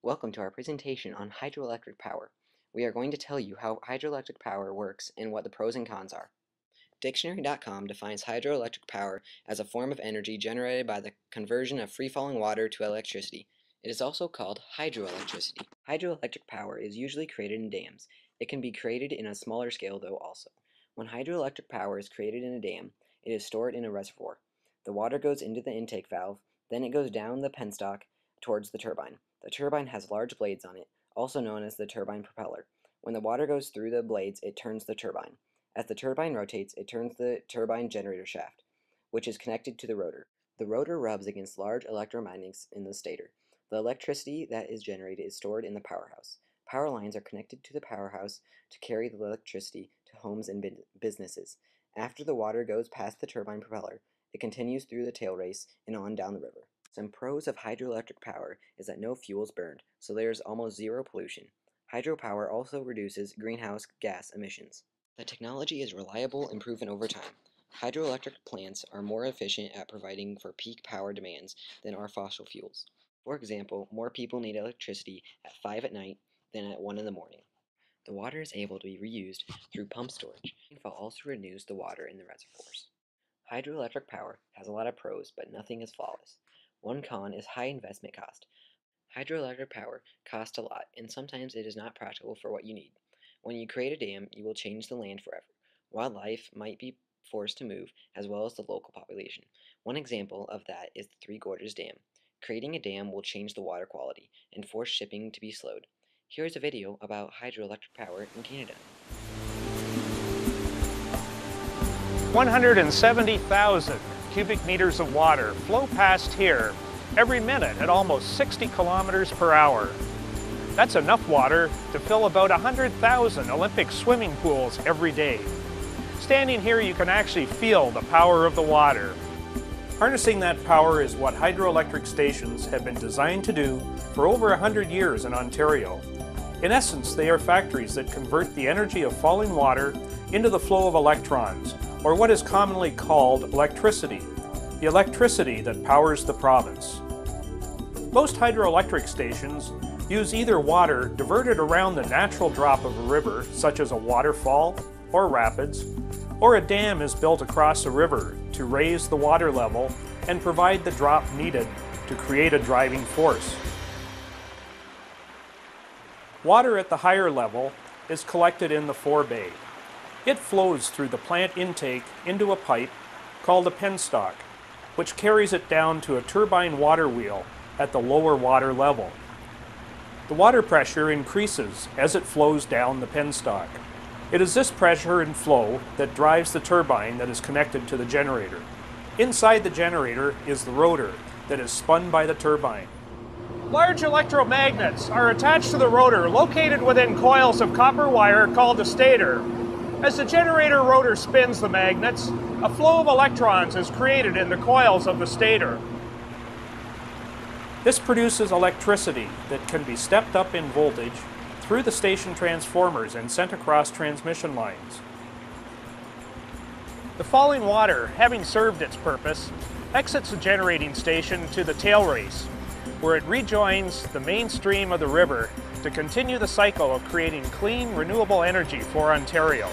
Welcome to our presentation on hydroelectric power. We are going to tell you how hydroelectric power works and what the pros and cons are. Dictionary.com defines hydroelectric power as a form of energy generated by the conversion of free-falling water to electricity. It is also called hydroelectricity. Hydroelectric power is usually created in dams. It can be created in a smaller scale though also. When hydroelectric power is created in a dam, it is stored in a reservoir. The water goes into the intake valve, then it goes down the penstock towards the turbine. The turbine has large blades on it, also known as the turbine propeller. When the water goes through the blades, it turns the turbine. As the turbine rotates, it turns the turbine generator shaft, which is connected to the rotor. The rotor rubs against large electromagnets in the stator. The electricity that is generated is stored in the powerhouse. Power lines are connected to the powerhouse to carry the electricity to homes and businesses. After the water goes past the turbine propeller, it continues through the tail race and on down the river. Some pros of hydroelectric power is that no fuel is burned, so there is almost zero pollution. Hydropower also reduces greenhouse gas emissions. The technology is reliable and proven over time. Hydroelectric plants are more efficient at providing for peak power demands than are fossil fuels. For example, more people need electricity at 5 at night than at 1 in the morning. The water is able to be reused through pump storage. Rainfall also renews the water in the reservoirs. Hydroelectric power has a lot of pros, but nothing is flawless. One con is high investment cost. Hydroelectric power costs a lot, and sometimes it is not practical for what you need. When you create a dam, you will change the land forever. Wildlife might be forced to move, as well as the local population. One example of that is the Three Gorges Dam. Creating a dam will change the water quality and force shipping to be slowed. Here is a video about hydroelectric power in Canada. 170,000 cubic meters of water flow past here every minute at almost 60 kilometers per hour. That's enough water to fill about 100,000 Olympic swimming pools every day. Standing here, you can actually feel the power of the water. Harnessing that power is what hydroelectric stations have been designed to do for over 100 years in Ontario. In essence, they are factories that convert the energy of falling water into the flow of electrons, or what is commonly called electricity, the electricity that powers the province. Most hydroelectric stations use either water diverted around the natural drop of a river, such as a waterfall or rapids, or a dam is built across a river to raise the water level and provide the drop needed to create a driving force. Water at the higher level is collected in the forebay. It flows through the plant intake into a pipe called a penstock, which carries it down to a turbine water wheel at the lower water level. The water pressure increases as it flows down the penstock. It is this pressure and flow that drives the turbine that is connected to the generator. Inside the generator is the rotor that is spun by the turbine. Large electromagnets are attached to the rotor located within coils of copper wire called the stator. As the generator rotor spins the magnets, a flow of electrons is created in the coils of the stator. This produces electricity that can be stepped up in voltage through the station transformers and sent across transmission lines. The falling water, having served its purpose, exits the generating station to the tail race, where it rejoins the main stream of the river to continue the cycle of creating clean, renewable energy for Ontario.